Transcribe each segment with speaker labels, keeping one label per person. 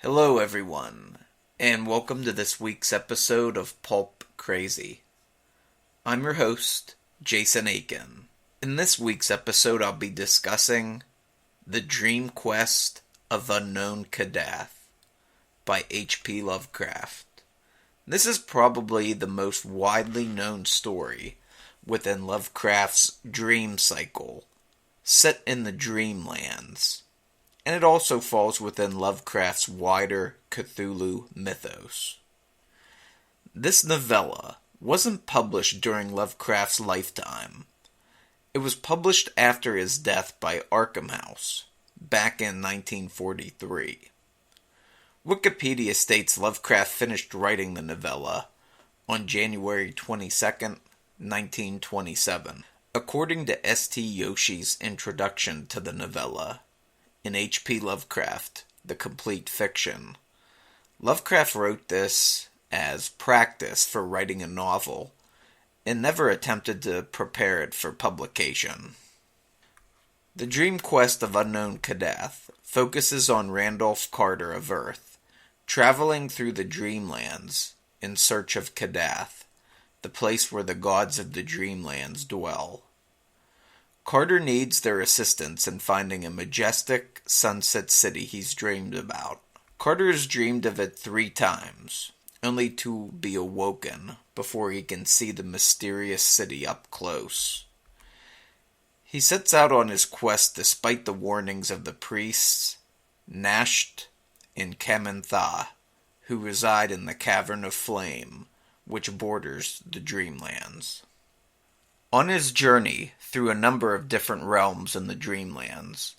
Speaker 1: Hello, everyone, and welcome to this week's episode of Pulp Crazy. I'm your host, Jason Aiken. In this week's episode, I'll be discussing The Dream Quest of Unknown Kadath by H.P. Lovecraft. This is probably the most widely known story within Lovecraft's dream cycle, set in the Dreamlands, and it also falls within Lovecraft's wider Cthulhu mythos. This novella wasn't published during Lovecraft's lifetime. It was published after his death by Arkham House, back in 1943. Wikipedia states Lovecraft finished writing the novella on January 22nd, 1927. According to S.T. Yoshi's introduction to the novella, in H.P. Lovecraft, The Complete Fiction, Lovecraft wrote this as practice for writing a novel, and never attempted to prepare it for publication. The Dream Quest of Unknown Kadath focuses on Randolph Carter of Earth, traveling through the Dreamlands in search of Kadath, the place where the gods of the Dreamlands dwell. Carter needs their assistance in finding a majestic sunset city he's dreamed about. Carter has dreamed of it 3 times, only to be awoken before he can see the mysterious city up close. He sets out on his quest despite the warnings of the priests, Nasht and Kamenthah, who reside in the Cavern of Flame, which borders the Dreamlands. On his journey through a number of different realms in the Dreamlands,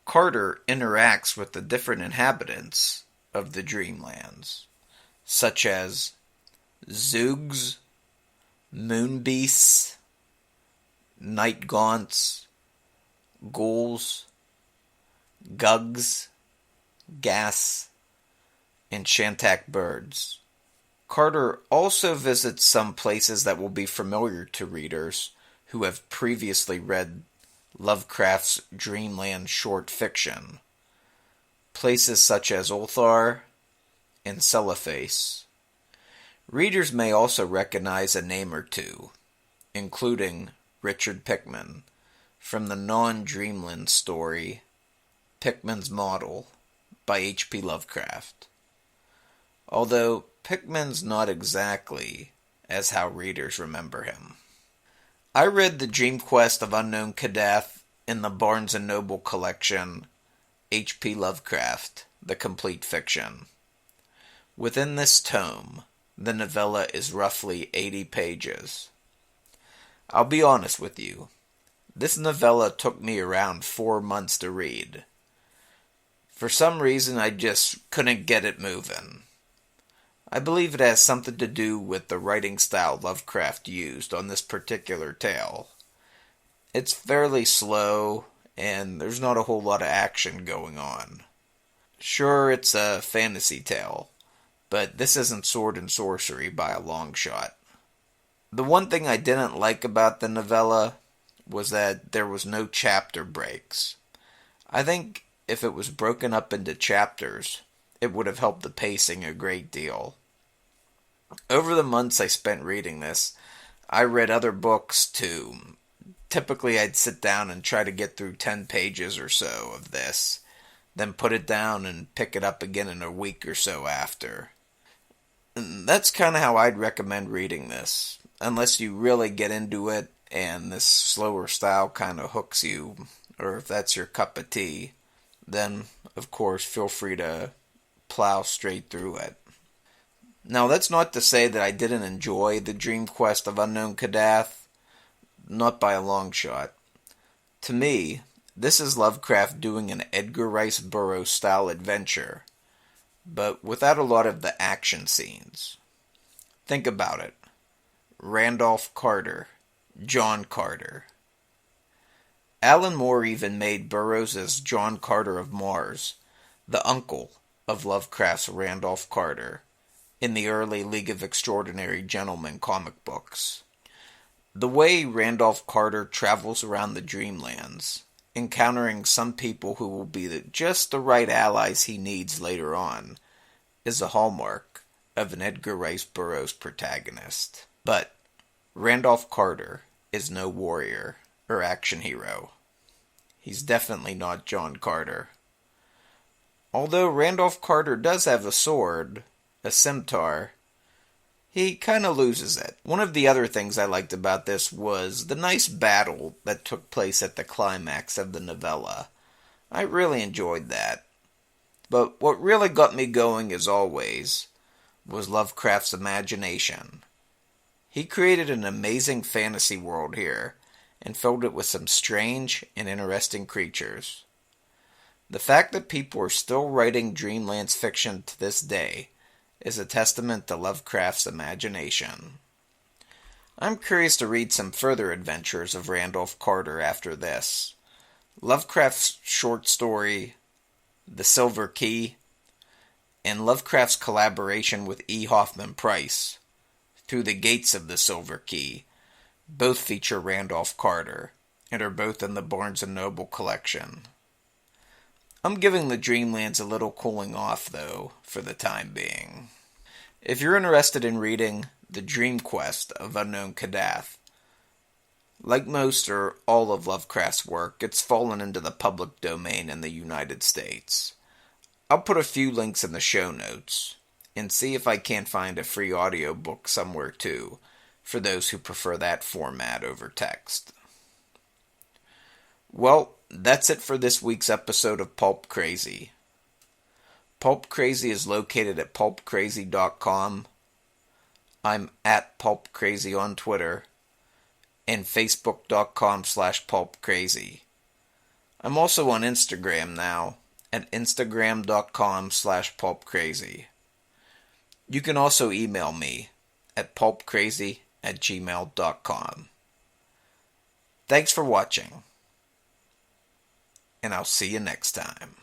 Speaker 1: Carter interacts with the different inhabitants of the Dreamlands, such as Zoogs, Moonbeasts, Night Gaunts, Ghouls, Gugs, Gas, and Shantak birds. Carter also visits some places that will be familiar to readers who have previously read Lovecraft's Dreamland short fiction. Places such as Ulthar and Cellophase. Readers may also recognize a name or two, including Richard Pickman, from the non-Dreamland story Pickman's Model by H.P. Lovecraft. Although Pickman's not exactly as how readers remember him. I read The Dream Quest of Unknown Kadath in the Barnes & Noble collection H.P. Lovecraft, The Complete Fiction. Within this tome, the novella is roughly 80 pages. I'll be honest with you, this novella took me around 4 months to read. For some reason, I just couldn't get it moving. I believe it has something to do with the writing style Lovecraft used on this particular tale. It's fairly slow, and there's not a whole lot of action going on. Sure, it's a fantasy tale, but this isn't sword and sorcery by a long shot. The one thing I didn't like about the novella was that there was no chapter breaks. I think if it was broken up into chapters, it would have helped the pacing a great deal. Over the months I spent reading this, I read other books too. Typically I'd sit down and try to get through 10 pages or so of this, then put it down and pick it up again in a week or so after. And that's kind of how I'd recommend reading this, unless you really get into it and this slower style kind of hooks you, or if that's your cup of tea, then of course feel free to plow straight through it. Now, that's not to say that I didn't enjoy The Dream Quest of Unknown Kadath, not by a long shot. To me, this is Lovecraft doing an Edgar Rice Burroughs-style adventure, but without a lot of the action scenes. Think about it. Randolph Carter, John Carter. Alan Moore even made Burroughs as John Carter of Mars, the uncle of Lovecraft's Randolph Carter, in the early League of Extraordinary Gentlemen comic books. The way Randolph Carter travels around the Dreamlands encountering some people who will be just the right allies he needs later on is a hallmark of an Edgar Rice Burroughs protagonist. But Randolph Carter is no warrior or action hero. He's definitely not John Carter. Although Randolph Carter does have a sword, a scimitar, he kind of loses it. One of the other things I liked about this was the nice battle that took place at the climax of the novella. I really enjoyed that. But what really got me going, as always, was Lovecraft's imagination. He created an amazing fantasy world here, and filled it with some strange and interesting creatures. The fact that people are still writing Dreamlands fiction to this day is a testament to Lovecraft's imagination. I'm curious to read some further adventures of Randolph Carter after this. Lovecraft's short story, The Silver Key, and Lovecraft's collaboration with E. Hoffman Price, Through the Gates of the Silver Key, both feature Randolph Carter, and are both in the Barnes & Noble collection. I'm giving the Dreamlands a little cooling off, though, for the time being. If you're interested in reading The Dream Quest of Unknown Kadath, like most or all of Lovecraft's work, it's fallen into the public domain in the United States. I'll put a few links in the show notes, and see if I can't find a free audiobook somewhere too, for those who prefer that format over text. Well, that's it for this week's episode of Pulp Crazy. Pulp Crazy is located at pulpcrazy.com. I'm at Pulp Crazy on Twitter, and facebook.com/pulpcrazy. I'm also on Instagram now, at instagram.com/pulpcrazy. You can also email me at pulpcrazy@gmail.com. Thanks for watching, and I'll see you next time.